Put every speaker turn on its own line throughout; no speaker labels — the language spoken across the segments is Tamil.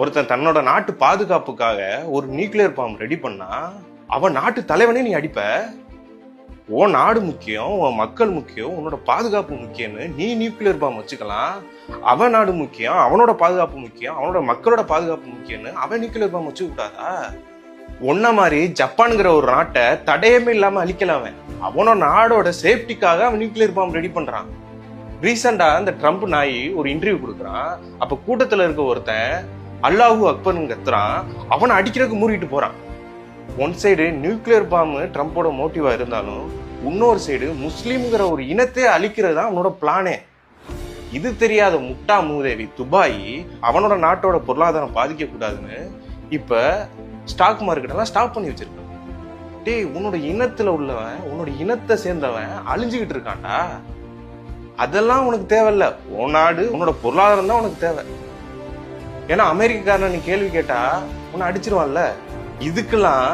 ஒருத்தன் தன்னோட நாட்டு பாதுகாப்புக்காக ஒரு நியூக்ளியர் பாம்பு ரெடி பண்ணா அவன் நாட்டு தலைவனே நீ அடிப்ப. உன் நாடு முக்கியம், உன் மக்கள் முக்கியம், உன்னோட பாதுகாப்பு முக்கியம்னு நீ நியூக்ளியர் பாம்பு வச்சுக்கலாம். அவன் நாடு முக்கியம், அவனோட பாதுகாப்பு முக்கியம், அவனோட மக்களோட பாதுகாப்பு முக்கியம்னு அவன் நியூக்ளியர் பாம்பு வச்சு விட்டாதா? ஒன்ன மாதிரி ஜப்பான்ங்கிற ஒரு நாட்டை தடையமே இல்லாம அழிக்கலாம். அவனோட நாடோட சேஃப்டிக்காக அவன் நியூக்ளியர் பாம்பு ரெடி பண்றான். ரீசெண்டா இந்த ட்ரம்ப் நாய் ஒரு இன்டர்வியூ கொடுக்குறான். அப்ப கூட்டத்துல இருக்க ஒருத்தன் அல்லாஹூ அக்பர்னு கத்துறான். அவனை அடிக்கிறதுக்கு மூடிட்டு போறான். ஒன் சைடு நியூக்ளியர் பாம்பு ட்ரம்போட மோட்டிவா இருந்தாலும் இன்னொரு சைடு முஸ்லீம்ங்கிற ஒரு இனத்தை அழிக்கிறது தான் அவனோட பிளானே. இது தெரியாத முட்டா மூதேவி துபாய் அவனோட நாட்டோட பொருளாதாரம் பாதிக்க கூடாதுன்னு இப்ப ஸ்டாக் மார்க்கெட் எல்லாம் ஸ்டாப் பண்ணி வச்சிருக்கான். டேய், உன்னோட இனத்துல உள்ளவன், உன்னோட இனத்தை சேர்ந்தவன் அழிஞ்சுக்கிட்டு இருக்கான்டா. அதெல்லாம் உனக்கு தேவையில்ல. உன் நாடு, உன்னோட பொருளாதாரம் தான் உனக்கு தேவை. ஏன்னா அமெரிக்காரன் நீ கேள்வி கேட்டா உன்னை அடிச்சிருவான்ல. இதுக்கெல்லாம்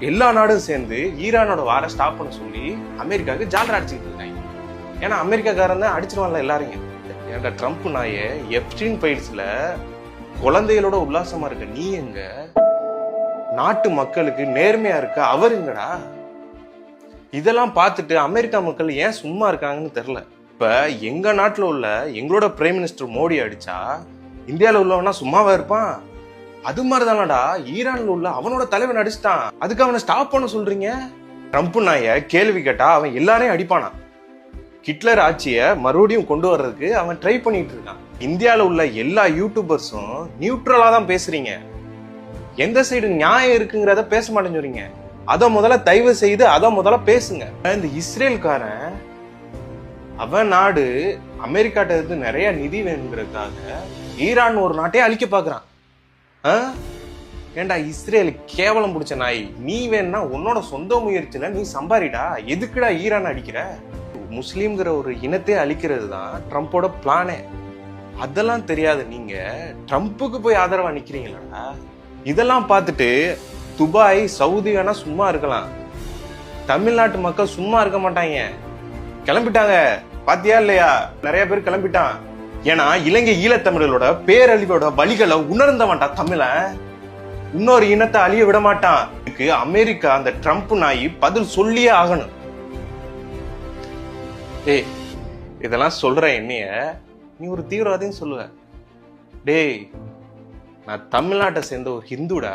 எல்லா நாடும் சேர்ந்து ஈரானோட வார ஸ்டாப் பண்ண சொல்லி அமெரிக்காவுக்கு ஜாலரா அடிச்சுக்கிட்டு இருக்காங்க. ஏன்னா அமெரிக்காக்காரன் தான் அடிச்சிருவான்ல எல்லாரையும். ஏன்டா ட்ரம்ப் நாயே, எப்ஸ்டீன் ஃபைல்ஸ்ல குழந்தைகளோட உல்லாசமா இருக்க நீ எங்க? நாட்டு மக்களுக்கு நேர்மையா இருக்க அவருங்கடா. இதெல்லாம் பார்த்துட்டு அமெரிக்கா மக்கள் ஏன் சும்மா இருக்காங்கன்னு தெரியல. இப்ப எங்க நாட்டுல உள்ள எங்களோட பிரைம் மினிஸ்டர் மோடி அடிச்சா இந்தியாவில் உள்ளவனா சும்மாவா இருப்பான்? அது மாதிரிதானடா ஈரான்ல உள்ள அவனோட தலைவன் அடிச்சிட்டான். அதுக்கு அவனை ஸ்டாப் பண்ண சொல்றீங்க? ட்ரம்ப் நாய கேள்வி கேட்டா அவன் எல்லாரையும் அடிப்பானா. ஹிட்லர் ஆட்சியை மறுபடியும் கொண்டு வர்றதுக்கு அவன் ட்ரை பண்ணிட்டு இருக்கான். இந்தியாவில் உள்ள எல்லா யூடியூபர்ஸும் நியூட்ரலா தான் பேசுறீங்க. எந்த சைடு நியாயம் இருக்குங்கிறத பேச மாட்டேங்கிறீங்க. அத முதல்ல தயவு செய்து அத முதல்ல பேசுங்க. இந்த இஸ்ரேல்காரன் அவன் நாடு அமெரிக்காட்ட இருந்து நிறைய நிதி வேணுங்கிறதுக்காக ஈரான் ஒரு நாட்டையே அழிக்க பாக்குறான். ஏண்டா இஸ்ரேல் கேவலம் பிடிச்ச நாய், நீ வேணா உன்னோட சொந்த முயற்சியில நீ சம்பாரிடா. எதுக்குடா ஈரான் அடிக்கிற? முஸ்லீம்ங்கிற ஒரு இனத்தை அழிக்கிறது தான் ட்ரம்போட பிளானே. அதெல்லாம் தெரியாது நீங்க ட்ரம்புக்கு போய் ஆதரவா நிக்கிறீங்களா? இதெல்லாம் பார்த்துட்டு துபாய், சவுதி வேணா சும்மா இருக்கலாம். தமிழ்நாட்டு மக்கள் சும்மா இருக்க மாட்டாங்க. கிளம்பிட்டாங்க, பாத்தியா இல்லையா? நிறைய பேர் கிளம்பிட்டான். ஏன்னா இலங்கை ஈழத்தமிழர்களோட பேரழிவோட வழிகளை உணர்ந்தவன்டா தமிழன். இன்னொரு இனத்தை அழிய விட மாட்டான். இதுக்கு அமெரிக்கா அந்த ட்ரம்ப் நாய் பதில் சொல்லியே ஆகணும். ஏய், இதெல்லாம் சொல்ற என்னைய நீ ஒரு தீவிரவாதின்னு சொல்லுவ? டேய், நான் தமிழ்நாட்டை சேர்ந்த ஒரு ஹிந்துடா.